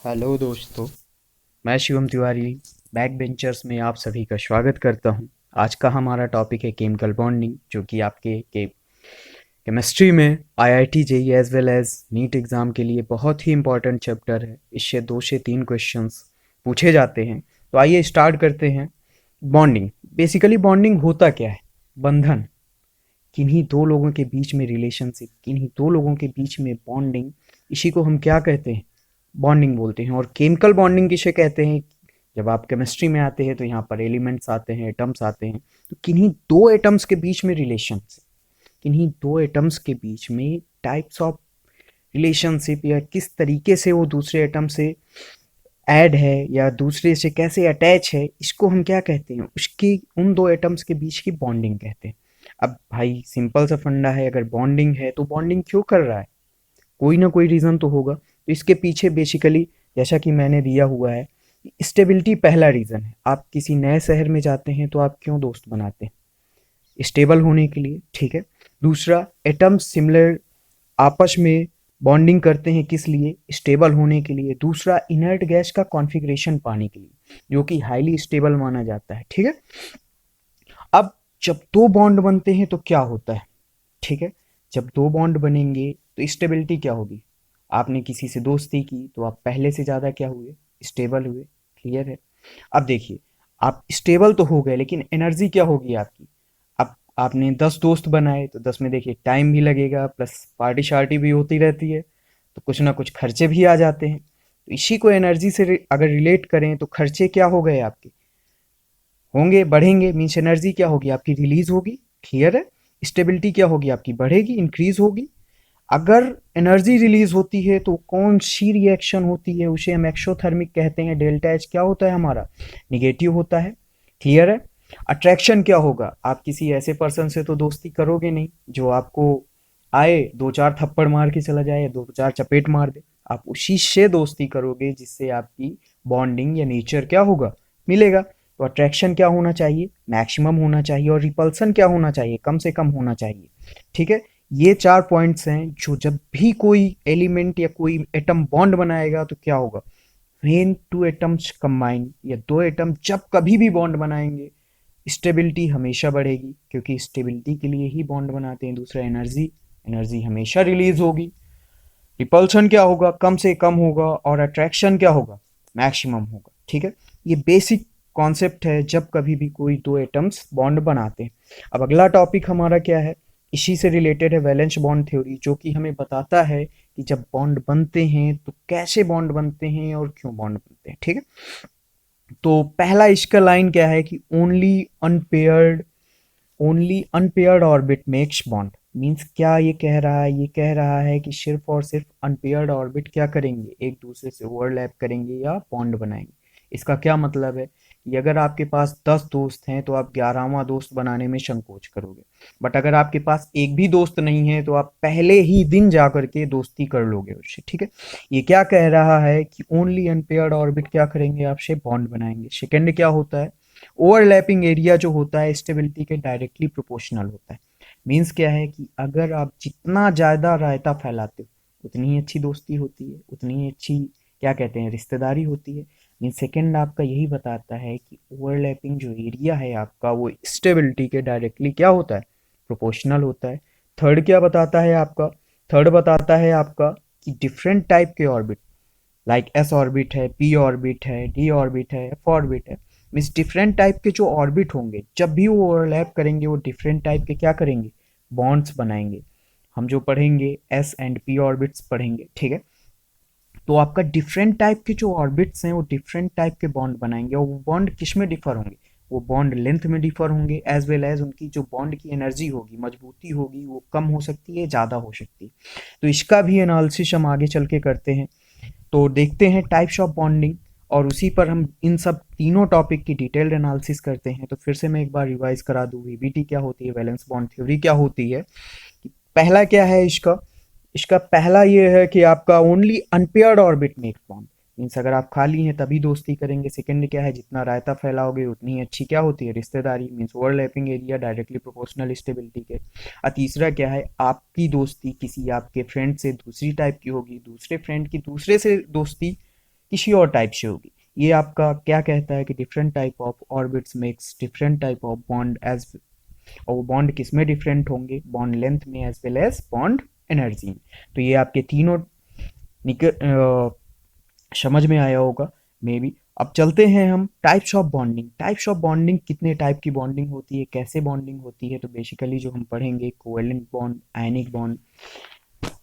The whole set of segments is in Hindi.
हेलो दोस्तों। मैं शिवम तिवारी बैक बेंचर्स में आप सभी का स्वागत करता हूं। आज का हमारा टॉपिक है केमिकल बॉन्डिंग, जो कि आपके केमिस्ट्री में IIT JEE as well as NEET exam के लिए बहुत ही इंपॉर्टेंट चैप्टर है। इससे 2 से 3 क्वेश्चंस पूछे जाते हैं। तो आइए स्टार्ट करते हैं। बॉन्डिंग, बेसिकली बॉन्डिंग होता क्या है? बंधन, किन्हीं दो लोगों के बीच में रिलेशनशिप, किन्हीं दो लोगों के बीच में बॉन्डिंग, इसी को हम क्या कहते हैं? बॉन्डिंग बोलते हैं। और केमिकल बॉन्डिंग किसे कहते हैं? जब आप केमिस्ट्री में आते हैं तो यहाँ पर एलिमेंट्स आते हैं, एटम्स आते हैं। तो किन्हीं दो एटम्स के बीच में रिलेशनशिप, किन्हीं दो एटम्स के बीच में टाइप्स ऑफ रिलेशनशिप, या किस तरीके से वो दूसरे एटम से ऐड है या दूसरे से कैसे अटैच है, इसको हम क्या कहते हैं? उसकी, उन दो एटम्स के बीच की बॉन्डिंग कहते हैं। अब भाई सिंपल सा फंडा है, अगर बॉन्डिंग है तो बॉन्डिंग क्यों कर रहा है? कोई ना कोई रीज़न तो होगा। तो इसके पीछे बेसिकली, जैसा कि मैंने दिया हुआ है, स्टेबिलिटी पहला रीज़न है। आप किसी नए शहर में जाते हैं तो आप क्यों दोस्त बनाते हैं? स्टेबल होने के लिए, ठीक है। दूसरा, एटम्स सिमिलर आपस में बॉन्डिंग करते हैं, किस लिए? स्टेबल होने के लिए। दूसरा, इनर्ट गैस का कॉन्फ़िगरेशन पाने के लिए, जो कि हाईली स्टेबल माना जाता है, ठीक है। अब जब दो बॉन्ड बनते हैं तो क्या होता है? ठीक है, जब दो बॉन्ड बनेंगे तो स्टेबिलिटी क्या होगी? आपने किसी से दोस्ती की तो आप पहले से ज़्यादा क्या हुए? स्टेबल हुए। क्लियर है? अब देखिए, आप स्टेबल तो हो गए, लेकिन एनर्जी क्या होगी आपकी? अब आपने 10 दोस्त बनाए तो 10 में देखिए टाइम भी लगेगा, प्लस पार्टी शार्टी भी होती रहती है, तो कुछ ना कुछ खर्चे भी आ जाते हैं। तो इसी को एनर्जी से अगर रिलेट करें तो खर्चे क्या हो गए आपके? होंगे, बढ़ेंगे। मीन्स एनर्जी क्या होगी आपकी? रिलीज होगी। क्लियर है? स्टेबिलिटी क्या होगी आपकी? बढ़ेगी, इंक्रीज होगी। अगर एनर्जी रिलीज होती है तो कौन सी रिएक्शन होती है? उसे हम एक्सोथर्मिक कहते हैं। डेल्टा एच क्या होता है हमारा? निगेटिव होता है। क्लियर है? अट्रैक्शन क्या होगा? आप किसी ऐसे पर्सन से तो दोस्ती करोगे नहीं जो आपको आए, दो चार थप्पड़ मार के चला जाए, दो चार चपेट मार दे। आप उसी से दोस्ती करोगे जिससे आपकी बॉन्डिंग या नेचर क्या होगा? मिलेगा। तो अट्रैक्शन क्या होना चाहिए? मैक्सिमम होना चाहिए। और रिपल्सन क्या होना चाहिए? कम से कम होना चाहिए। ठीक है। ये 4 पॉइंट्स हैं जो जब भी कोई एलिमेंट या कोई एटम बॉन्ड बनाएगा तो क्या होगा? व्हेन टू एटम्स कंबाइन, या दो एटम जब कभी भी बॉन्ड बनाएंगे, स्टेबिलिटी हमेशा बढ़ेगी, क्योंकि स्टेबिलिटी के लिए ही बॉन्ड बनाते हैं। दूसरा, एनर्जी, एनर्जी हमेशा रिलीज होगी। रिपल्शन क्या होगा? कम से कम होगा। और अट्रैक्शन क्या होगा? मैक्सिमम होगा। ठीक है। ये बेसिक कॉन्सेप्ट है जब कभी भी कोई दो एटम्स बॉन्ड बनाते हैं। अब अगला टॉपिक हमारा क्या है? इसी से रिलेटेड है वैलेंस बॉन्ड थ्योरी, जो कि हमें बताता है कि जब बॉन्ड बनते हैं तो कैसे बॉन्ड बनते हैं और क्यों बॉन्ड बनते हैं। ठीक है। तो पहला इसका लाइन क्या है कि only unpaired orbit makes bond. Means क्या ये कह रहा है? ये कह रहा है कि सिर्फ और सिर्फ अनपेयर्ड ऑर्बिट क्या करेंगे? एक दूसरे से ओवरलैप करेंगे या बॉन्ड बनाएंगे। इसका क्या मतलब है कि अगर आपके पास 10 दोस्त हैं तो आप 11वां दोस्त बनाने में संकोच करोगे। बट अगर आपके पास एक भी दोस्त नहीं है तो आप पहले ही दिन जा करके दोस्ती कर लोगे उससे। ठीक है। ये क्या कह रहा है कि ओनली अनपेयर्ड ऑर्बिट क्या करेंगे? आपसे बॉन्ड बनाएंगे। सेकेंड क्या होता है? ओवरलैपिंग एरिया जो होता है स्टेबिलिटी के डायरेक्टली प्रोपोर्शनल होता है। मीन्स क्या है कि अगर आप जितना ज़्यादा रायता फैलाते हो उतनी ही अच्छी दोस्ती होती है, उतनी ही अच्छी क्या कहते हैं, रिश्तेदारी होती है। मीन सेकेंड आपका यही बताता है कि ओवरलैपिंग जो एरिया है आपका, वो स्टेबिलिटी के डायरेक्टली क्या होता है? प्रोपोर्शनल होता है। थर्ड क्या बताता है आपका? थर्ड बताता है आपका कि डिफरेंट टाइप के ऑर्बिट, लाइक एस ऑर्बिट है, पी ऑर्बिट है, डी ऑर्बिट है, एफ ऑर्बिट है। मीन्स डिफरेंट टाइप के जो ऑर्बिट होंगे जब भी वो ओवरलैप करेंगे वो डिफरेंट टाइप के क्या करेंगे? बॉन्ड्स बनाएंगे। हम जो पढ़ेंगे एस एंड पी ऑर्बिट्स पढ़ेंगे। ठीक है। तो आपका डिफरेंट टाइप के जो ऑर्बिट्स हैं वो डिफरेंट टाइप के बॉन्ड बनाएंगे। और वो बॉन्ड किस में डिफर होंगे? वो बॉन्ड लेंथ में डिफर होंगे, एज वेल एज उनकी जो बॉन्ड की एनर्जी होगी, मजबूती होगी, वो कम हो सकती है, ज़्यादा हो सकती है। तो इसका भी एनालिसिस हम आगे चल के करते हैं। तो देखते हैं टाइप्स ऑफ बॉन्डिंग, और उसी पर हम इन सब तीनों टॉपिक की डिटेल्ड एनालिसिस करते हैं। तो फिर से मैं एक बार रिवाइज करा दूँ, वीबीटी क्या होती है, वैलेंस बॉन्ड थ्योरी क्या होती है। कि पहला क्या है इसका? इसका पहला ये है कि आपका only unpaired orbit makes bond. Means अगर आप खाली हैं तभी दोस्ती करेंगे। सेकंड क्या है? जितना रायता फैलाओगे उतनी ही अच्छी क्या होती है? रिश्तेदारी। Means overlapping area directly proportional stability के। और तीसरा क्या है? आपकी दोस्ती किसी आपके फ्रेंड से दूसरी टाइप की होगी, दूसरे फ्रेंड की दूसरे से दोस्ती किसी और टाइप से होगी। ये आपका क्या कहता है कि different type of orbits makes different type of bond as, और वो बॉन्ड किस में डिफरेंट होंगे, बॉन्ड लेंथ में as well as bond energy में। तो ये आपके तीनों समझ में आया होगा मे बी। अब चलते हैं हम types of bonding. Types of bonding, कितने टाइप की बॉन्डिंग होती है, कैसे बॉन्डिंग होती है, तो बेसिकली जो हम पढ़ेंगे कोवेलेंट बॉन्ड, आयनिक बॉन्ड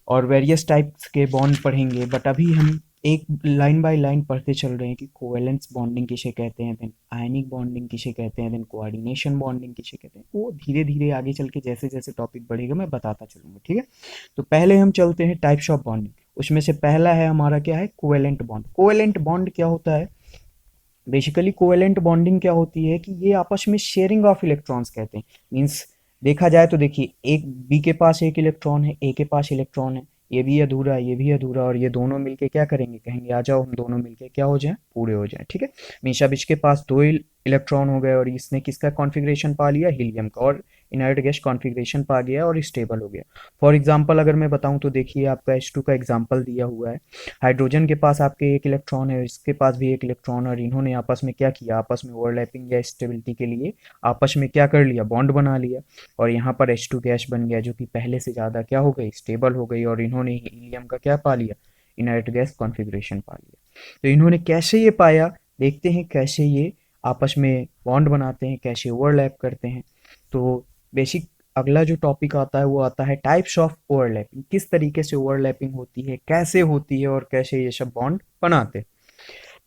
और वेरियस टाइप्स के बॉन्ड पढ़ेंगे। बट अभी हम एक लाइन बाय लाइन पढ़ते चल रहे हैं कि कोवेलेंस बॉन्डिंग किसे कहते हैं, देन आयनिक बॉन्डिंग किसे कहते हैं, देन कोऑर्डिनेशन बॉन्डिंग किसे कहते हैं। वो धीरे धीरे आगे चल के जैसे जैसे टॉपिक बढ़ेगा मैं बताता चलूंगा, ठीक है। तो पहले हम चलते हैं टाइप्स ऑफ बॉन्डिंग। उसमें से पहला है हमारा क्या है, कोवेलेंट बॉन्ड। कोवेलेंट बॉन्ड क्या होता है, बेसिकली कोवेलेंट बॉन्डिंग क्या होती है कि ये आपस में शेयरिंग ऑफ इलेक्ट्रॉन्स कहते हैं। मीन्स देखा जाए तो देखिए, एक बी के पास एक इलेक्ट्रॉन है, ए के पास इलेक्ट्रॉन है, ये भी अधूरा है, ये भी अधूरा, और ये दोनों मिलके क्या करेंगे, कहेंगे आ जाओ हम दोनों मिलके क्या हो जाए, पूरे हो जाए, ठीक है। मीन्स अब इसके पास दो इलेक्ट्रॉन हो गए और इसने किसका कॉन्फ़िगरेशन पा लिया, हीलियम का, और इनर्ट गैस कॉन्फ़िगरेशन पा गया और स्टेबल हो गया। फॉर एग्जांपल अगर मैं बताऊं तो देखिए, आपका H2 का एग्जांपल दिया हुआ है। हाइड्रोजन के पास आपके एक इलेक्ट्रॉन है, इसके पास भी एक इलेक्ट्रॉन है, और इन्होंने आपस में क्या किया, आपस में ओवरलैपिंग या स्टेबिलिटी के लिए आपस में क्या कर लिया, बॉन्ड बना लिया, और यहाँ पर H2 गैस बन गया जो कि पहले से ज़्यादा क्या हो गई, स्टेबल हो गई, और इन्होंने हीलियम का क्या पा लिया, इनर्ट गैस कॉन्फ़िगरेशन पा लिया। तो इन्होंने कैसे ये पाया, देखते हैं कैसे ये आपस में बॉन्ड बनाते हैं, कैसे ओवरलैप करते हैं। तो बेसिक अगला जो टॉपिक आता है वो आता है टाइप्स ऑफ ओवरलैपिंग। किस तरीके से ओवरलैपिंग होती है, कैसे होती है, और कैसे ये सब बॉन्ड बनाते हैं।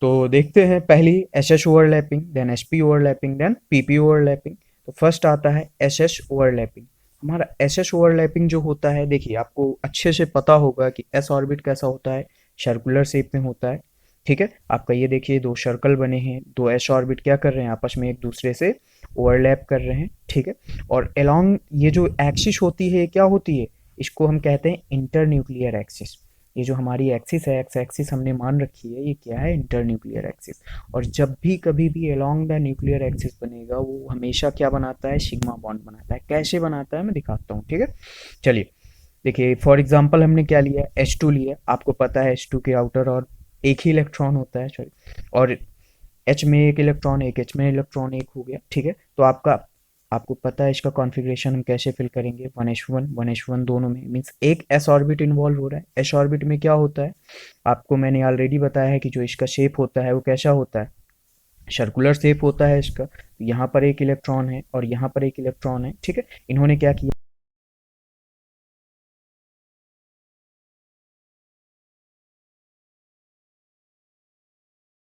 तो देखते हैं पहली S S overlapping, then S P overlapping, then P P overlapping. तो फर्स्ट आता है एस एस ओवरलैपिंग। हमारा एस एस ओवरलैपिंग जो होता है, देखिए आपको अच्छे से पता होगा कि एस ऑर्बिट कैसा होता है, सर्कुलर शेप में होता है, ठीक है। आपका ये देखिए दो सर्कल बने हैं, दो एस ऑर्बिट क्या कर रहे हैं, आपस में एक दूसरे से ओवरलैप कर रहे हैं, ठीक है। और अलोंग ये जो एक्सिस होती है क्या होती है, इसको हम कहते हैं इंटर न्यूक्लियर एक्सिस। ये जो हमारी एक्सिस है, एक्स एक्सिस हमने मान रखी है, ये क्या है, इंटर न्यूक्लियर एक्सिस। और जब भी कभी भी अलोंग द न्यूक्लियर एक्सिस बनेगा वो हमेशा क्या बनाता है, सिग्मा बॉन्ड बनाता है। कैसे बनाता है मैं दिखाता हूँ, ठीक है। चलिए देखिए, फॉर एग्जांपल हमने क्या लिया, H2 लिया। आपको पता है H2 के आउटर और एक ही इलेक्ट्रॉन होता है, सॉरी, और H में एक इलेक्ट्रॉन, एक H में इलेक्ट्रॉन, एक हो गया, ठीक है। तो आपको पता है इसका कॉन्फ़िगरेशन हम कैसे फिल करेंगे, 1s1 1s1 दोनों में, मीन्स एक s ऑर्बिट इन्वॉल्व हो रहा है। s ऑर्बिट में क्या होता है, आपको मैंने ऑलरेडी बताया है कि जो इसका शेप होता है वो कैसा होता है, सर्कुलर शेप होता है इसका। यहाँ पर एक इलेक्ट्रॉन है और यहाँ पर एक इलेक्ट्रॉन है, ठीक है। इन्होंने क्या किया,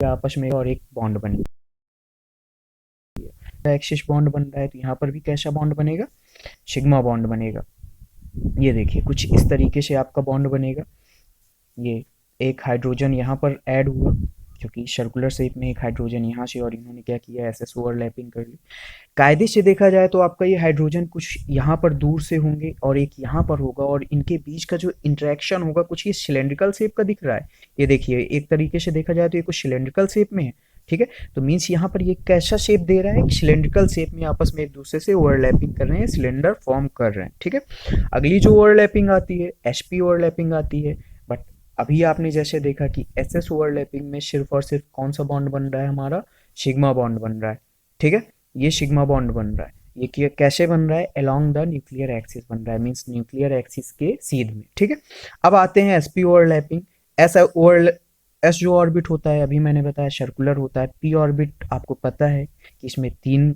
आपस में और एक बॉन्ड बन गया, एक्सिस बॉन्ड बन रहा है। तो यहाँ पर भी कैसा बॉन्ड बनेगा, सिग्मा बॉन्ड बनेगा। ये देखिए कुछ इस तरीके से आपका बॉन्ड बनेगा। ये एक हाइड्रोजन यहाँ पर ऐड हुआ, क्योंकि सर्कुलर शेप में एक हाइड्रोजन यहाँ से, और इन्होंने क्या किया, ऐसे ओवरलैपिंग कर ली। कायदे से देखा जाए तो आपका ये हाइड्रोजन कुछ यहाँ पर दूर से होंगे और एक यहाँ पर होगा, और इनके बीच का जो इंटरेक्शन होगा कुछ ये सिलेंड्रिकल शेप का दिख रहा है। ये देखिए एक तरीके से देखा जाए तो ये कुछ सिलेंड्रिकल शेप में है, ठीक है। तो मीन्स यहाँ पर ये कैसा शेप दे रहा है, सिलेंड्रिकल शेप में आपस में एक दूसरे से ओवरलैपिंग कर रहे हैं, सिलेंडर फॉर्म कर रहे हैं, ठीक है। अगली जो ओवरलैपिंग आती है एसपी ओवरलैपिंग आती है। बट अभी आपने जैसे देखा कि एसएस ओवरलैपिंग में सिर्फ और सिर्फ कौन सा बॉन्ड बन रहा है, हमारा सिग्मा बॉन्ड बन रहा है, ठीक है। ये सिग्मा बॉन्ड बन रहा है, ये कैसे बन रहा है, अलोंग द न्यूक्लियर एक्सिस बन रहा है, मींस न्यूक्लियर एक्सिस के सीध में, ठीक है। अब आते हैं एसपी ओवरलैपिंग। ऐसा ओवर एस जो ऑर्बिट होता है अभी मैंने बताया सर्कुलर होता है। पी ऑर्बिट आपको पता है कि इसमें तीन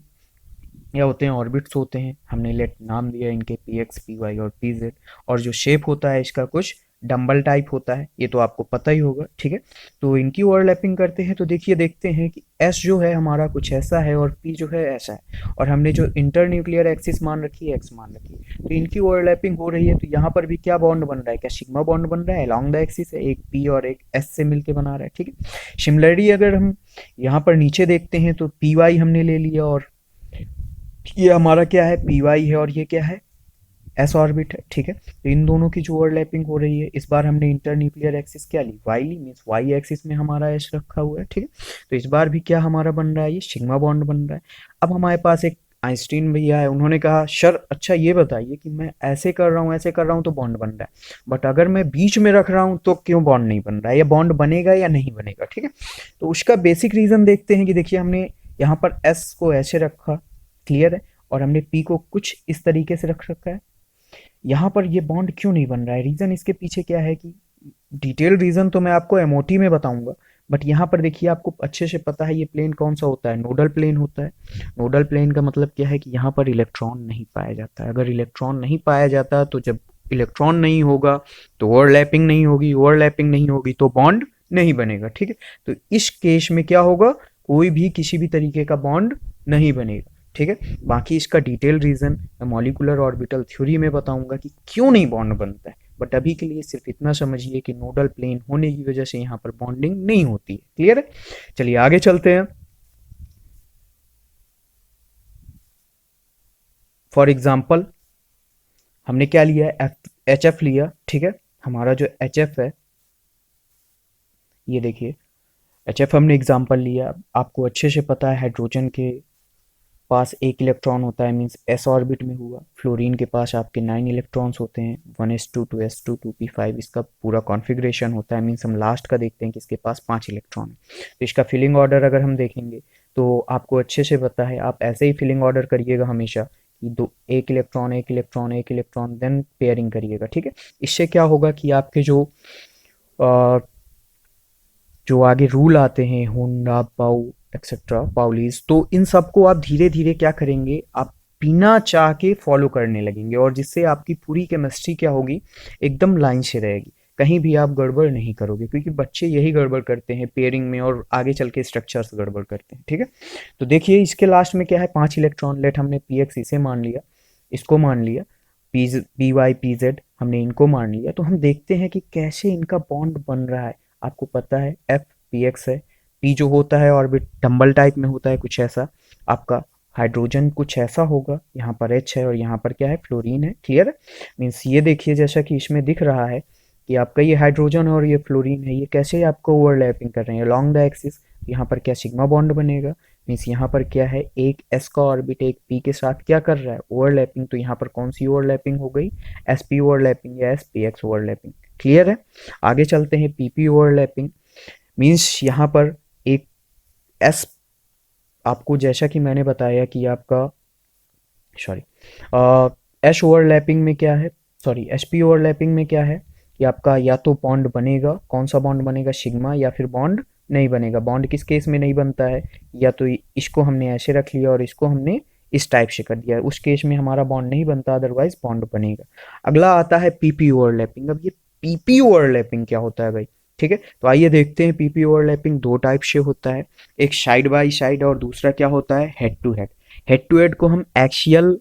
या होते हैं, ऑर्बिट्स होते हैं, हमने लेट नाम दिया इनके पी एक्स, पी वाई और पी जेड। और जो शेप होता है इसका कुछ डम्बल टाइप होता है, ये तो आपको पता ही होगा, ठीक है। तो इनकी ओवरलैपिंग करते हैं तो देखिए देखते हैं कि एस जो है हमारा कुछ ऐसा है और पी जो है ऐसा है, और हमने जो इंटर न्यूक्लियर एक्सिस मान रखी है, एक्स मान रखी है, तो इनकी ओवरलैपिंग हो रही है। तो यहाँ पर भी क्या बॉन्ड बन रहा है, क्या सिग्मा बॉन्ड बन रहा है, अलॉन्ग द एक्सिस है, एक पी और एक एस से मिलके बना रहा है, ठीक है। सिमिलरली अगर हम यहाँ पर नीचे देखते हैं तो पी वाई हमने ले लिया, और ये हमारा क्या है, पी वाई है, और ये क्या है, एस ऑर्बिट है, ठीक है। तो इन दोनों की जो ओवरलैपिंग हो रही है, इस बार हमने इंटर न्यूक्लियर एक्सिस क्या ली, वाई ली, मीन्स वाई एक्सिस में हमारा एस रखा हुआ है, ठीक है। तो इस बार भी क्या हमारा बन रहा है, ये सिग्मा बॉन्ड बन रहा है। अब हमारे पास एक आइंस्टीन भैया है, उन्होंने कहा सर अच्छा ये बताइए कि मैं ऐसे कर रहा हूँ ऐसे कर रहा हूँ तो बॉन्ड बन रहा है, बट अगर मैं बीच में रख रहा हूँ तो क्यों बॉन्ड नहीं बन रहा है, या बॉन्ड बनेगा या नहीं बनेगा। ठीक है, तो उसका बेसिक रीज़न देखते हैं कि देखिए हमने यहाँ पर एस को ऐसे रखा, क्लियर है, और हमने पी को कुछ इस तरीके से रख रखा है। यहाँ पर ये बॉन्ड क्यों नहीं बन रहा है, रीज़न इसके पीछे क्या है कि डिटेल रीज़न तो मैं आपको एमओटी में बताऊंगा, बट यहाँ पर देखिए आपको अच्छे से पता है ये प्लेन कौन सा होता है, नोडल प्लेन होता है। नोडल प्लेन का मतलब क्या है कि यहाँ पर इलेक्ट्रॉन नहीं पाया जाता है। अगर इलेक्ट्रॉन नहीं पाया जाता तो जब इलेक्ट्रॉन नहीं होगा तो ओवरलैपिंग नहीं होगी, ओवरलैपिंग नहीं होगी तो बॉन्ड नहीं बनेगा। ठीक है, तो इस केस में क्या होगा, कोई भी किसी भी तरीके का बॉन्ड नहीं बनेगा। ठीक है, बाकी इसका डिटेल रीज़न मैं मॉलिकुलर ऑर्बिटल थ्योरी में बताऊंगा कि क्यों नहीं बॉन्ड बनता है, बट अभी के लिए सिर्फ इतना समझिए कि नोडल प्लेन होने की वजह से यहाँ पर बॉन्डिंग नहीं होती है। क्लियर है, चलिए आगे चलते हैं। फॉर एग्जाम्पल हमने क्या लिया है, एच एफ लिया। ठीक है, हमारा जो एच एफ है, ये देखिए एच एफ हमने एग्जाम्पल लिया। आपको अच्छे से पता है हाइड्रोजन के पास एक इलेक्ट्रॉन होता है, मीन्स एस ऑर्बिट में हुआ। फ्लोरीन के पास आपके 9 इलेक्ट्रॉन्स होते हैं, 1s2 2s2 2p5, इसका पूरा कॉन्फ़िगरेशन होता है। मीन्स हम लास्ट का देखते हैं कि इसके पास 5 इलेक्ट्रॉन है। तो इसका फिलिंग ऑर्डर अगर हम देखेंगे तो आपको अच्छे से पता है, आप ऐसे ही फिलिंग ऑर्डर करिएगा हमेशा कि दो, एक इलेक्ट्रॉन एक इलेक्ट्रॉन एक इलेक्ट्रॉन, देन पेयरिंग करिएगा। ठीक है, इससे क्या होगा कि आपके अ, जो आगे रूल आते हैं होंडा पाउ एक्सेट्रा पाउलीज, तो इन सबको आप धीरे धीरे क्या करेंगे, आप बिना चाह के फॉलो करने लगेंगे, और जिससे आपकी पूरी केमिस्ट्री क्या होगी, एकदम लाइन से रहेगी। कहीं भी आप गड़बड़ नहीं करोगे, क्योंकि बच्चे यही गड़बड़ करते हैं पेयरिंग में, और आगे चल के स्ट्रक्चर्स गड़बड़ करते हैं। ठीक है, तो देखिए इसके लास्ट में क्या है, 5 इलेक्ट्रॉन। लेट हमने पी एक्स इसे मान लिया, इसको मान लिया, पी वाई पी जेड हमने इनको मान लिया। तो हम देखते हैं कि कैसे इनका बॉन्ड बन रहा है। आपको पता है एफ पी एक्स है, पी जो होता है ऑर्बिट डम्बल टाइप में होता है कुछ ऐसा, आपका हाइड्रोजन कुछ ऐसा होगा, यहाँ पर एच है और यहाँ पर क्या है, फ्लोरीन है। क्लियर है, मीन्स ये देखिए जैसा कि इसमें दिख रहा है कि आपका ये हाइड्रोजन और ये फ्लोरीन है, ये कैसे आपको ओवरलैपिंग कर रहे हैं लॉन्ग द एक्सिस। यहाँ पर क्या सिग्मा बॉन्ड बनेगा, मीन्स यहाँ पर क्या है, एक एस का ऑर्बिट एक पी के साथ क्या कर रहा है, ओवरलैपिंग। तो यहाँ पर कौन सी ओवरलैपिंग हो गई, एस पी ओवरलैपिंग या S P x overlapping. Clear है, आगे चलते हैं, पी पी ओवरलैपिंग मीन्स यहाँ पर एक एस, आपको जैसा कि मैंने बताया कि आपका सॉरी एश ओवरलैपिंग में क्या है, सॉरी एच पी ओवरलैपिंग में क्या है कि आपका या तो बॉन्ड बनेगा, कौन सा बॉन्ड बनेगा, सिग्मा, या फिर बॉन्ड नहीं बनेगा। बॉन्ड किस केस में नहीं बनता है, या तो इसको हमने ऐसे रख लिया और इसको हमने इस टाइप से कर दिया, उस केस में हमारा बॉन्ड नहीं बनता, अदरवाइज बॉन्ड बनेगा। अगला आता है पीपी ओवरलैपिंग। अब ये पीपी ओवरलैपिंग क्या होता है भाई, ठीक है, तो आइए देखते हैं। पीपी ओवरलैपिंग दो टाइप से होता है, एक साइड बाई साइड और दूसरा क्या होता है, head to head. Head to head को हम एक्सियल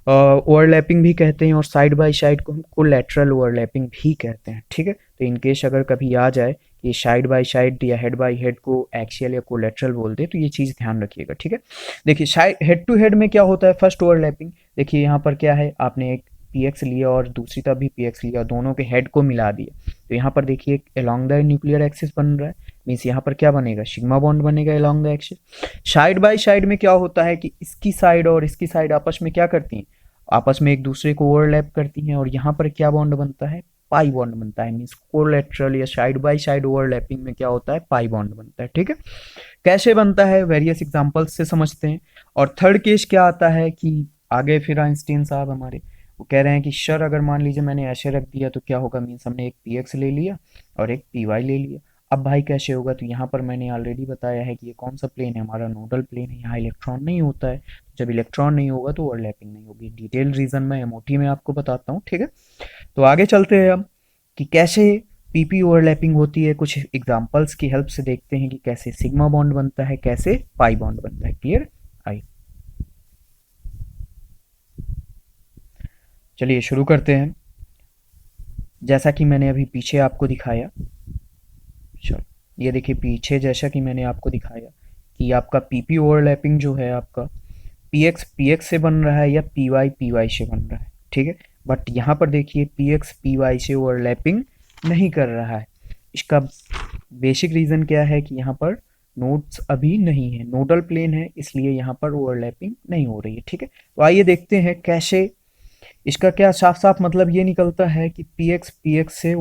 ओवरलैपिंग भी कहते हैं, और साइड बाय साइड को हम कोलैटरल ओवरलैपिंग भी कहते हैं। ठीक है, तो इन केस अगर कभी आ जाए कि साइड बाय साइड या हेड बाय हेड को एक्सियल या कोलैटरल बोलते हैं, तो ये चीज़ ध्यान रखिएगा। ठीक है, देखिए साइड हेड टू हेड में क्या होता है, फर्स्ट ओवरलैपिंग देखिए यहाँ पर क्या है, आपने एक पी एक्स लिया और दूसरी तरफ भी पी एक्स लिया, दोनों के हेड को मिला दिया, तो यहाँ पर देखिए अलॉन्ग द न्यूक्लियर एक्सिस बन रहा है, मीन्स यहाँ पर क्या बनेगा, सिग्मा बॉन्ड बनेगा along the axis. Side by side में क्या होता है कि इसकी साइड और इसकी साइड आपस में क्या करती हैं, आपस में एक दूसरे को ओवरलैप करती हैं, और यहाँ पर क्या बॉन्ड बनता है, पाई बॉन्ड बनता है। मीन्स कोलैटरल या साइड बाय साइड ओवरलैपिंग में क्या होता है, पाई बॉन्ड बनता है। ठीक है, कैसे बनता है, वेरियस एग्जांपल्स से समझते हैं। और थर्ड केस क्या आता है कि आगे फिर आइंस्टीन साहब हमारे वो कह रहे हैं कि सर अगर मान लीजिए मैंने ऐसे रख दिया तो क्या होगा, मीन्स हमने एक पी एक्स ले लिया और एक पी वाई ले लिया। अब भाई कैसे होगा, तो यहाँ पर मैंने ऑलरेडी बताया है कि ये कौन सा प्लेन है, हमारा नोडल प्लेन है, यहाँ इलेक्ट्रॉन नहीं होता है। जब इलेक्ट्रॉन नहीं होगा तो ओवरलैपिंग नहीं होगी। डिटेल रीजन मैं एमओटी में आपको बताता हूँ। ठीक है, तो आगे चलते हैं हम कि कैसे पीपी ओवरलैपिंग होती है, कुछ एग्जांपल्स की हेल्प से देखते हैं कि कैसे सिग्मा बॉन्ड बनता है, कैसे पाई बॉन्ड बनता है। क्लियर, आई चलिए शुरू करते हैं। जैसा कि मैंने अभी पीछे आपको दिखाया, चलो ये देखिए पीछे जैसा कि मैंने आपको दिखाया कि आपका पीपी ओवरलैपिंग जो है आपका पी एक्स से बन रहा है या पी वाई से बन रहा है। ठीक है, बट यहाँ पर देखिए पी वाई से ओवरलैपिंग नहीं कर रहा है। इसका बेसिक रीज़न क्या है कि यहाँ पर नोड्स अभी नहीं है, नोडल प्लेन है, इसलिए यहाँ पर ओवरलैपिंग नहीं हो रही है। ठीक है, तो आइए देखते हैं कैसे। इसका क्या साफ साफ मतलब ये निकलता है कि पी एक्स से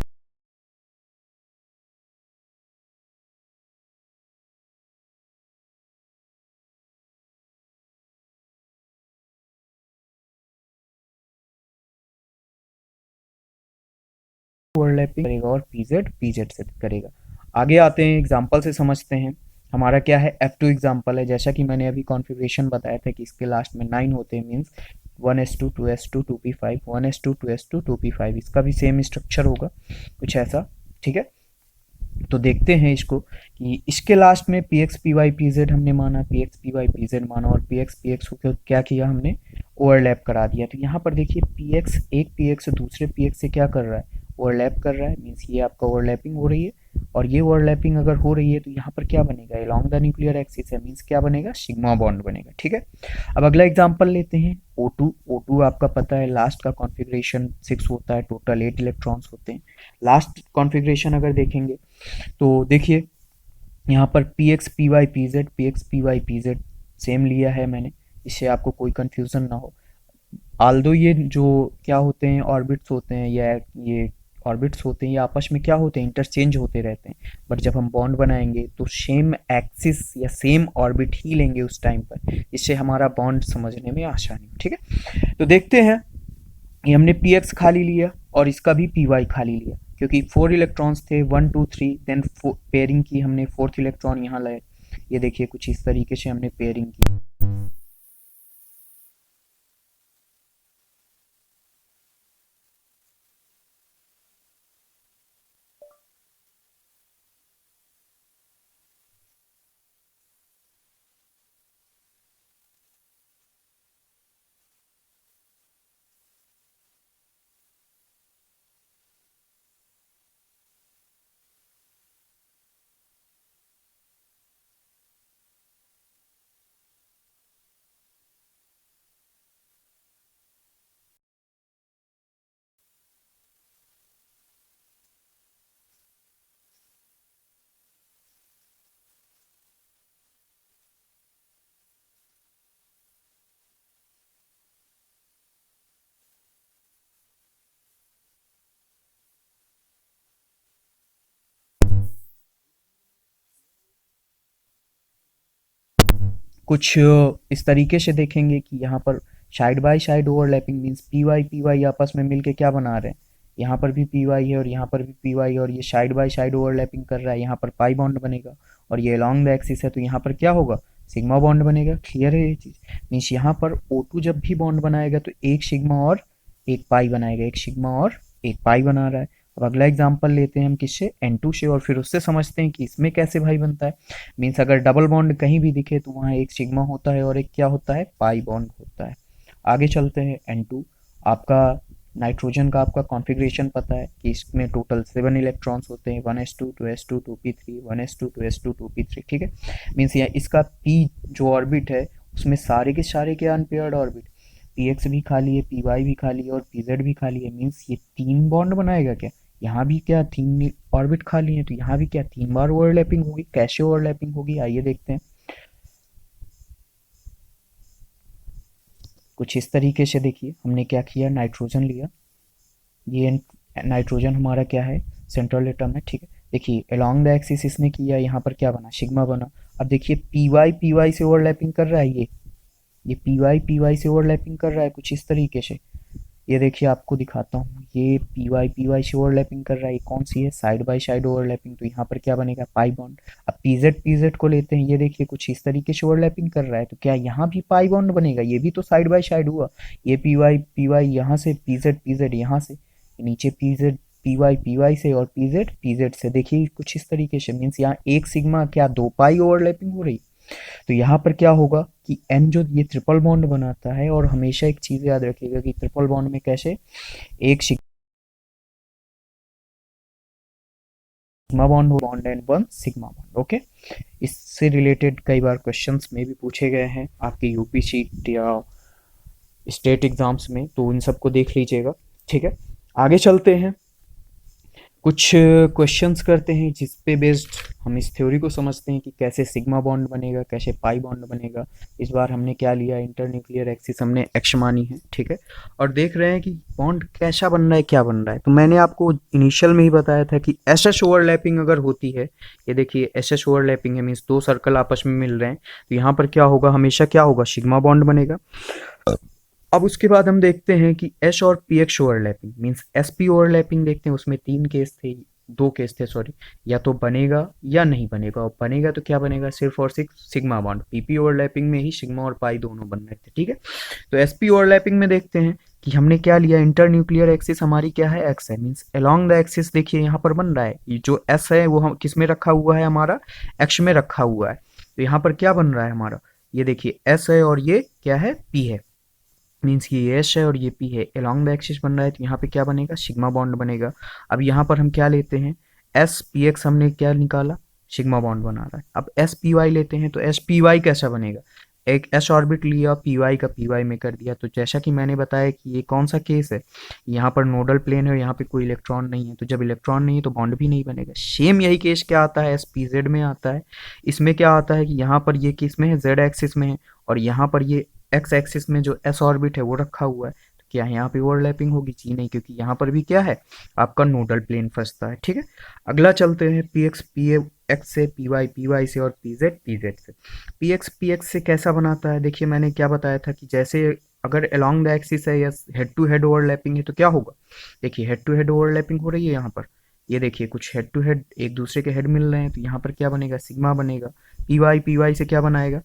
ओवरलैपिंग करेगा और पीजेड से करेगा। आगे आते हैं, एग्जाम्पल से समझते हैं। हमारा क्या है, F2 एग्जाम्पल है। जैसा कि मैंने अभी कॉन्फ़िगरेशन बताया था कि इसके लास्ट में 9 होते हैं, means 1s2 2s2 2p5 1s2 2s2 2p5। इसका भी सेम स्ट्रक्चर होगा कुछ ऐसा। ठीक है, तो देखते हैं इसको कि इसके लास्ट में P X P Y P Z हमने माना, P X P Y P Z माना, और पी एक्स को क्या किया हमने, ओवरलैप करा दिया। तो यहाँ पर देखिए पी एक्स, एक पी एक्स दूसरे पी एक्स से क्या कर रहा है, ओवरलैप कर रहा है, मीन्स ये आपका ओवरलैपिंग हो रही है। और ये ओवरलैपिंग अगर हो रही है तो यहाँ पर क्या बनेगा, अलोंग द न्यूक्लियर एक्सिस है, मीन्स क्या बनेगा, सिग्मा बॉन्ड बनेगा। ठीक है, अब अगला एग्जांपल लेते हैं O2। O2 आपका पता है लास्ट का कॉन्फ़िगरेशन 6 होता है, टोटल 8 इलेक्ट्रॉन्स होते हैं। लास्ट कॉन्फ़िगरेशन अगर देखेंगे तो देखिए यहाँ पर P X P Y P Z, P X P Y P Z same लिया है मैंने, इससे आपको कोई कंफ्यूजन ना हो। आल्दो ये जो क्या होते हैं, ऑर्बिट्स होते हैं, या ये ऑर्बिट्स होते हैं, ये आपस में क्या होते हैं, इंटरचेंज होते रहते हैं। बट जब हम बॉन्ड बनाएंगे तो सेम एक्सिस या सेम ऑर्बिट ही लेंगे उस टाइम पर, इससे हमारा बॉन्ड समझने में आसानी हो। ठीक है, तो देखते हैं, ये हमने पी एक्स खाली लिया और इसका भी पी वाई खाली लिया, क्योंकि 4 इलेक्ट्रॉन्स थे, 1 2 3, देन पेयरिंग की हमने, फोर्थ इलेक्ट्रॉन यहाँ लाए। ये देखिए कुछ इस तरीके से हमने पेयरिंग की। कुछ इस तरीके से देखेंगे कि यहाँ पर side by side overlapping, means P Y आपस में मिलके क्या बना रहे हैं, यहाँ पर भी पी वाई है और यहाँ पर भी पी वाई है, और ये साइड बाय साइड ओवरलैपिंग कर रहा है, यहाँ पर पाई बॉन्ड बनेगा। और ये अलॉन्ग द एक्सिस है तो यहाँ पर क्या होगा, सिग्मा बॉन्ड बनेगा। क्लियर है ये चीज़, मीन्स यहाँ पर O2 जब भी बॉन्ड बनाएगा तो एक सिग्मा और एक पाई बनाएगा, एक सिग्मा और एक पाई बना रहा है। अब अगला एग्जाम्पल लेते हैं हम किससे, N2 से, और फिर उससे समझते हैं कि इसमें कैसे भाई बनता है। मीन्स अगर डबल बॉन्ड कहीं भी दिखे तो वहाँ एक सिग्मा होता है और एक क्या होता है, पाई बॉन्ड होता है। आगे चलते हैं, N2 आपका नाइट्रोजन का आपका कॉन्फ़िगरेशन पता है कि इसमें टोटल 7 इलेक्ट्रॉन्स होते हैं, 1s2 2s2 2p3 1s2 2s2 2p3। ठीक है, मीन्स ये इसका p जो ऑर्बिट है उसमें सारे के सारे क्या अनपेयर्ड ऑर्बिट, पी एक्स भी खाली है, पी वाई भी खाली है और पी जेड भी खाली है। मीन्स ये 3 बॉन्ड बनाएगा क्या, यहाँ भी क्या 3 ऑर्बिट खाली है, तो यहाँ भी क्या 3 बार ओवरलैपिंग होगी। कैसे ओवरलैपिंग होगी आइए देखते हैं। कुछ इस तरीके से देखिए, हमने क्या किया, नाइट्रोजन लिया, ये नाइट्रोजन हमारा क्या है, सेंट्रल एटम है। ठीक है, देखिए अलोंग द एक्सिस इसने किया, यहाँ पर क्या बना, सिग्मा बना। अब देखिए पी वाई से ओवरलैपिंग कर रहा है, ये पी वाई से ओवरलैपिंग कर रहा है कुछ इस तरीके से। ये देखिए आपको दिखाता हूँ, ये पी वाई से ओवरलैपिंग कर रहा है, ये कौन सी है, साइड बाय साइड ओवरलैपिंग, तो यहाँ पर क्या बनेगा, पाई बॉन्ड। अब पी जेड को लेते हैं, ये देखिए कुछ इस तरीके से ओवरलैपिंग कर रहा है, तो क्या यहाँ भी पाई बॉन्ड बनेगा, ये भी तो साइड बाय साइड हुआ। ये पी वाई यहाँ से, पी जेड यहाँ से, नीचे पी वाई से, और पी जेड से, देखिए कुछ इस तरीके से। मीन्स यहाँ एक सिग्मा क्या, दो पाई ओवरलैपिंग हो रही। तो यहाँ पर क्या होगा कि एन जो ये ट्रिपल बॉन्ड बनाता है, और हमेशा एक चीज़ याद रखिएगा कि ट्रिपल बॉन्ड में कैसे, एक sigma bond bond and one sigma bond. Okay, इससे रिलेटेड कई बार क्वेश्चंस में भी पूछे गए हैं आपके यूपी शीट या स्टेट एग्जाम्स में, तो इन सबको देख लीजिएगा। ठीक है, आगे चलते हैं। कुछ क्वेश्चंस करते हैं जिस पे बेस्ड हम इस थ्योरी को समझते हैं कि कैसे सिग्मा बॉन्ड बनेगा, कैसे पाई बॉन्ड बनेगा। इस बार हमने क्या लिया, इंटरन्यूक्लियर एक्सिस हमने एक्स मानी है, ठीक है। और देख रहे हैं कि बॉन्ड कैसा बन रहा है, क्या बन रहा है। तो मैंने आपको इनिशियल में ही बताया था कि एस एस ओवरलैपिंग अगर होती है, ये देखिए एस एस ओवरलैपिंग है, मीन्स दो सर्कल आपस में मिल रहे हैं, तो यहाँ पर क्या होगा, हमेशा क्या होगा, सिग्मा बॉन्ड बनेगा। अब उसके बाद हम देखते हैं कि एस और P x overlapping means S P overlapping देखते हैं, उसमें तीन केस थे, दो केस थे सॉरी, या तो बनेगा या नहीं बनेगा। और बनेगा तो क्या बनेगा, सिर्फ और सिर्फ सिग्मा बॉन्ड। पीपी ओवरलैपिंग में ही सिग्मा और पाई दोनों बन रहे थे, ठीक है। तो एसपी ओवरलैपिंग में देखते हैं कि हमने क्या लिया, इंटरन्यूक्लियर एक्सिस हमारी क्या है, एक्स है, मीन्स अलोंग द एक्सिस देखिए यहाँ पर बन रहा है, ये जो एस है वो हम किस में रखा हुआ है, हमारा एक्स में रखा हुआ है। तो यहाँ पर क्या बन रहा है हमारा, ये देखिए एस है और ये क्या है, पी है, मीन्स ये एस है और ये पी है, अलोंग द एक्सिस बन रहा है, तो यहाँ पे क्या बनेगा, सिग्मा बॉन्ड बनेगा। अब यहाँ पर हम क्या लेते हैं, एस पी एक्स हमने क्या निकाला, सिग्मा बॉन्ड बना रहा है। अब एस पी वाई लेते हैं, तो एस पी वाई कैसा बनेगा, एक एस ऑर्बिट लिया, पी वाई का पी वाई में कर दिया। तो जैसा कि मैंने बताया कि ये कौन सा केस है, यहाँ पर नोडल प्लेन है और यहाँ पे कोई इलेक्ट्रॉन नहीं है, तो जब इलेक्ट्रॉन नहीं है तो बॉन्ड भी नहीं बनेगा। सेम यही केस क्या आता है, एस पी जेड में आता है। इसमें क्या आता है कि यहाँ पर ये किस में है, जेड एक्सिस में है, और यहाँ पर ये एक्स एक्सिस में जो एस ऑर्बिट है वो रखा हुआ है। तो क्या यहाँ पे ओवरलैपिंग होगी, जी नहीं, क्योंकि यहाँ पर भी क्या है, आपका नोडल प्लेन फंसता है, ठीक है। अगला चलते हैं, पी एक्स पी एक्स से, पी वाई से, और पी जेड से। पी एक्स से कैसा बनाता है, देखिए मैंने क्या बताया था कि जैसे अगर अलोंग द एक्सिस है या हेड टू हेड ओवरलैपिंग है तो क्या होगा, देखिए हेड टू हेड ओवरलैपिंग हो रही है यहाँ पर, ये देखिए कुछ हेड टू हेड एक दूसरे के हेड मिल रहे हैं, तो यहाँ पर क्या बनेगा, सिग्मा बनेगा। पी वाई से क्या बनाएगा,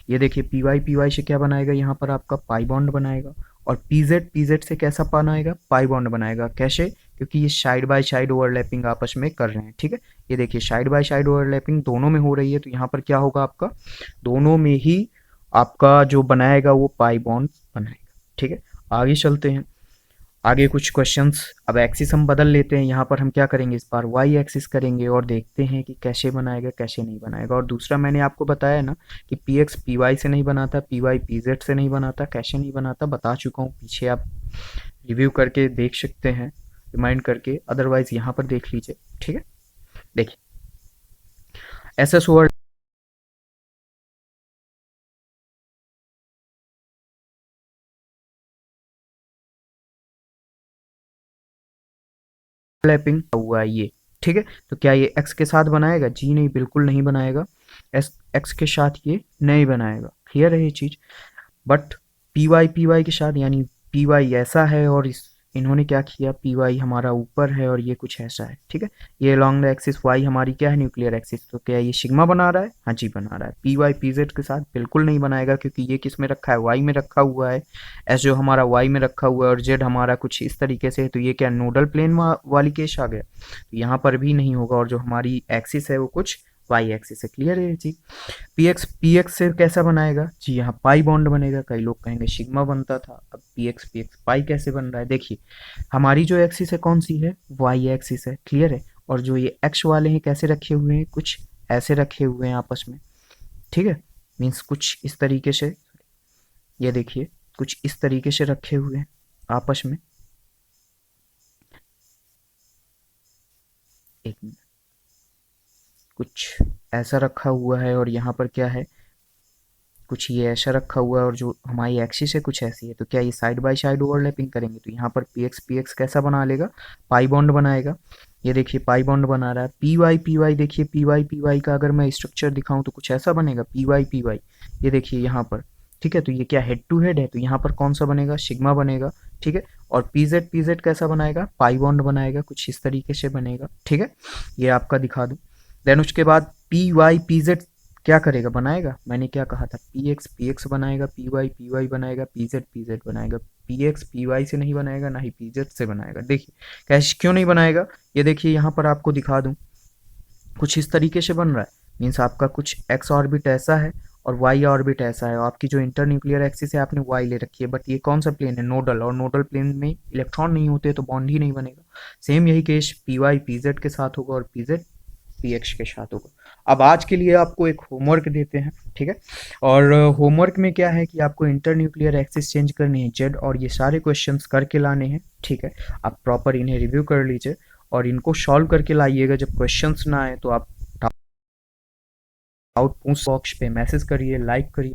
ये देखिए पी वाई से क्या बनाएगा, यहाँ पर आपका पाई बॉन्ड बनाएगा। और पी जेड से कैसा बनाएगा, पाई बॉन्ड बनाएगा। कैसे, क्योंकि ये साइड बाय साइड ओवरलैपिंग आपस में कर रहे हैं, ठीक है। ये देखिए साइड बाय साइड ओवरलैपिंग दोनों में हो रही है, तो यहाँ पर क्या होगा, आपका दोनों में ही आपका जो बनाएगा वो पाई बॉन्ड बनाएगा, ठीक है। आगे चलते हैं, आगे कुछ क्वेश्चंस। अब एक्सिस हम बदल लेते हैं, यहाँ पर हम क्या करेंगे, इस बार वाई एक्सिस करेंगे और देखते हैं कि कैसे बनाएगा कैसे नहीं बनाएगा। और दूसरा मैंने आपको बताया ना कि पी एक्स पी वाई से नहीं बनाता, पी वाई पी जेड से नहीं बनाता, कैसे नहीं बनाता बता चुका हूँ, पीछे आप रिव्यू करके देख सकते हैं, रिमाइंड करके, अदरवाइज यहाँ पर देख लीजिए, ठीक है। देखिए एस एस ओवरलैपिंग हुआ है ये, ठीक है। तो क्या ये एक्स के साथ बनाएगा, जी नहीं, बिल्कुल नहीं बनाएगा। एस एक्स के साथ ये नहीं बनाएगा, क्लियर है ये चीज। बट पी वाई के साथ, यानी पी वाई ऐसा है और इस इन्होंने क्या किया, पी वाई हमारा ऊपर है और ये कुछ ऐसा है, ठीक है। ये अलॉन्ग द एक्सिस वाई हमारी क्या है, न्यूक्लियर एक्सिस, तो क्या ये सिग्मा बना रहा है, हाँ जी बना रहा है। पी वाई पी जेड के साथ बिल्कुल नहीं बनाएगा, क्योंकि ये किस में रखा है, वाई में रखा हुआ है। एस जो हमारा वाई में रखा हुआ है और जेड हमारा कुछ इस तरीके से है, तो ये क्या नोडल प्लेन वाली केस आ गया, तो यहाँ पर भी नहीं होगा। और जो हमारी एक्सिस है वो कुछ वाई एक्सिस है, क्लियर है ये चीज। पी एक्स से कैसा बनाएगा, जी यहाँ पाई बॉन्ड बनेगा। कई लोग कहेंगे सिग्मा बनता था, अब पी एक्स पाई कैसे बन रहा है, देखिए हमारी जो एक्सिस है कौन सी है, वाई एक्सिस है, क्लियर है। और जो ये एक्स वाले हैं कैसे रखे हुए हैं, कुछ ऐसे रखे हुए हैं आपस में, ठीक है। मीन्स कुछ इस तरीके से, ये देखिए कुछ इस तरीके से रखे हुए हैं आपस में, एक मिनट, कुछ ऐसा रखा हुआ है और यहाँ पर क्या है, कुछ ये ऐसा रखा हुआ है, और जो हमारी एक्सिस है कुछ ऐसी है। तो क्या ये साइड बाय साइड ओवरलैपिंग करेंगे, तो यहाँ पर पी एक्स कैसा बना लेगा, पाई बॉन्ड बनाएगा। ये देखिए पाई बॉन्ड बना रहा है। पी वाई देखिए, पी वाई का अगर मैं स्ट्रक्चर दिखाऊं तो कुछ ऐसा बनेगा, पी वाई, ये देखिए यहाँ पर, ठीक है। तो ये क्या हेड टू हेड है, तो यहाँ पर कौन सा बनेगा, सिग्मा बनेगा, ठीक है। और पी जेड कैसा बनाएगा, पाई बॉन्ड बनाएगा, कुछ इस तरीके से बनेगा, ठीक है। ये आपका दिखा दूं। देन उसके बाद पी जेड क्या करेगा, बनाएगा, मैंने क्या कहा था, पी एक्स बनाएगा, पी वाई बनाएगा, पी जेड बनाएगा। पी वाई से नहीं बनाएगा, ना ही पी जेड से बनाएगा। देखिए कैसे, क्यों नहीं बनाएगा, ये देखिए यहाँ पर आपको दिखा दूं, कुछ इस तरीके से बन रहा है। मीन्स आपका कुछ एक्स ऑर्बिट ऐसा है और वाई ऑर्बिट ऐसा है, और आपकी जो इंटर न्यूक्लियर एक्सिस है आपने वाई ले रखी है, बट ये कौन सा प्लेन है, नोडल, और नोडल प्लेन में इलेक्ट्रॉन नहीं होते तो बॉन्ड ही नहीं बनेगा। सेम यही case P Y P Z के साथ होगा और पी जेड पी एक्स के साथ होगा। अब आज के लिए आपको एक होमवर्क देते हैं, ठीक है। और होमवर्क में क्या है कि आपको इंटर न्यूक्लियर एक्सिस चेंज करनी है जेड, और ये सारे क्वेश्चंस करके लाने हैं, ठीक है। आप प्रॉपर इन्हें रिव्यू कर लीजिए और इनको सॉल्व करके लाइएगा। जब क्वेश्चंस ना आए तो आप डाउट पूछ, बॉक्स पे मैसेज करिए, लाइक करिए।